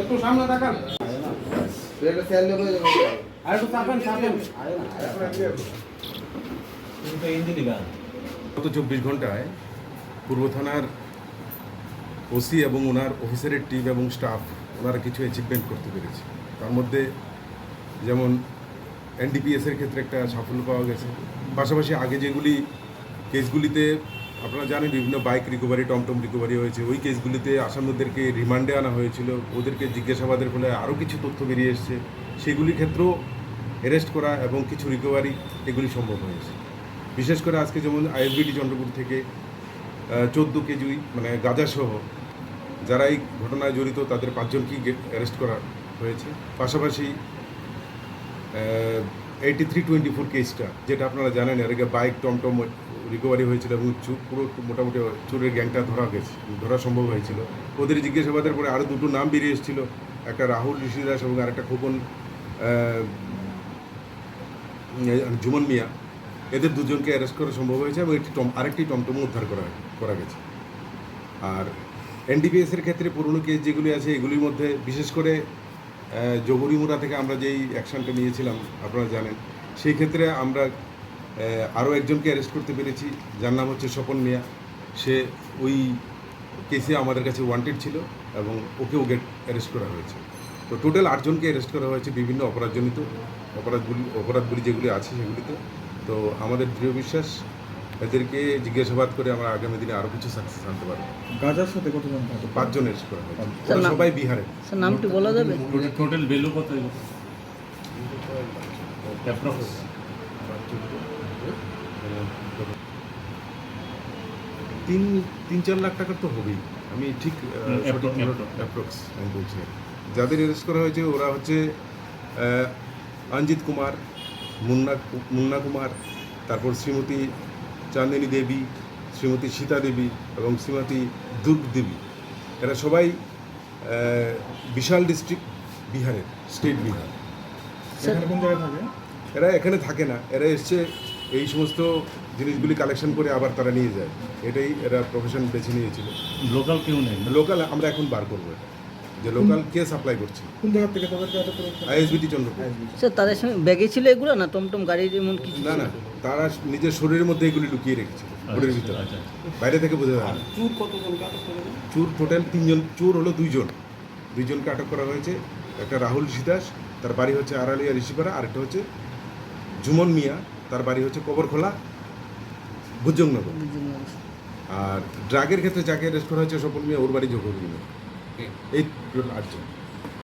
একটু সামনে তাকান, আর একটু চাপেন চাপেন। গত 24 ঘন্টায় পূর্ব থানার ওসি এবং ওনার অফিসারের টিম এবং স্টাফ ওনারা কিছু অ্যাচিভমেন্ট করতে পেরেছে। তার মধ্যে যেমন এনডিপিএসের ক্ষেত্রে একটা সাফল্য পাওয়া গেছে। পাশাপাশি আগে যেগুলি কেসগুলিতে আপনারা জানেন বিভিন্ন বাইক রিকভারি, টমটম রিকভারি হয়েছে, ওই কেসগুলিতে আসামিদেরকে রিমান্ডে আনা হয়েছিল, ওদেরকে জিজ্ঞাসাবাদের ফলে আরও কিছু তথ্য বেরিয়ে এসছে, সেগুলির ক্ষেত্রেও অ্যারেস্ট করা এবং কিছু রিকভারি এগুলি সম্ভব হয়েছে। বিশেষ করে আজকে যেমন আইএসবিটি চন্দ্রপুর থেকে 14 কেজি মানে গাঁজাসহ যারা এই ঘটনায় জড়িত তাদের 5 জনকেই অ্যারেস্ট করা হয়েছে। পাশাপাশি 8324 কেসটা যেটা আপনারা জানেন, এর আগে বাইক টমটম রিকভারি হয়েছিল এবং পুরো মোটামুটি চোরের গ্যাংটা ধরা সম্ভব হয়েছিল। ওদের জিজ্ঞাসাবাদের পরে আরও 2টো নাম বেরিয়ে এসেছিল, একটা রাহুল ঋষি দাস এবং আরেকটা খোকন জুমন মিয়া। এদের 2 জনকে অ্যারেস্ট করা সম্ভব হয়েছে এবং আরেকটি টমটমও উদ্ধার করা গেছে। আর এনডিপিএসের ক্ষেত্রে পুরনো কেস যেগুলি আছে এগুলির মধ্যে বিশেষ করে জহুরিমুড়া থেকে আমরা যেই অ্যাকশনটা নিয়েছিলাম আপনারা জানেন, সেই ক্ষেত্রে আমরা আরও একজনকে অ্যারেস্ট করতে পেরেছি, যার নাম হচ্ছে স্বপন মিয়া। সে ওই কেসে আমাদের কাছে ওয়ান্টেড ছিল এবং ওকেও অ্যারেস্ট করা হয়েছে। তো টোটাল 8 জনকে অ্যারেস্ট করা হয়েছে বিভিন্ন অপরাধজনিত অপরাধগুলি যেগুলি আছে সেগুলিতে। তো আমাদের দৃঢ় বিশ্বাস এদেরকে জিজ্ঞাসাবাদ করে আমরা আগামী দিনে আরও কিছু সাকসেস আনতে পারবো। গাজার সাথে কতজন? 5 জন অ্যারেস্ট করা হয়েছে, সবাই বিহারে। স্যার নামটি বলা যাবে? টোটাল ভ্যালু কত এগুলো? অ্যাপ্রক্স 3-4 লাখ টাকার তো হবেই, আমি ঠিক অ্যাপ্রক্স আমি বলছি। যাদের অ্যারেস্ট করা হয়েছে ওরা হচ্ছে অঞ্জিত কুমার, মুন্না কুমার, তারপর শ্রীমতী চাঁদিনী দেবী, শ্রীমতী সীতা দেবী এবং শ্রীমতী দুর্গ দেবী। এরা সবাই বিশাল ডিস্ট্রিক্ট বিহারের, স্টেট বিহার। এখানে কোন জায়গায় থাকে? এরা এখানে থাকে না, এরা এসছে এই সমস্ত জিনিসগুলি কালেকশন করে আবার তারা নিয়ে যায়। এটাই এরা প্রফেশন বেছে নিয়েছিল। লোকাল কেউ নেই? লোকাল আমরা এখন বার করবো এটা, যে লোকাল কে সাপ্লাই করছে। কোন জায়গা থেকে তাদেরকে আটক করেছে? আইএসবিটি চন্দ্রপুর। স্যার তাদের সঙ্গে ব্যাগে ছিল এগুলো না টমটম গাড়ির এমন কিছু? না, তারা নিজের শরীরের মধ্যে এগুলি লুকিয়ে রেখেছিল ঘরের ভিতরে, বাইরে থেকে বোঝা যায় না। চুর কতজনকে আটক করেছে? চোর টোটাল 3 জন, চোর হলো 2 জন। 2 জনকে আটক করা হয়েছে। একটা রাহুল সিদাস, তার বাড়ি হচ্ছে আড়ালিয়া ঋষিপাড়া, আরেকটা হচ্ছে জুমন মিয়া, তার বাড়ি হচ্ছে কবরখোলা ভুজংনগর। আর ড্রাগের ক্ষেত্রে যাকে অ্যারেস্ট করা হয়েছে স্বপন মিয়া, ওর বাড়ি জহুর মিয়া। এই টোটাল 8 জন।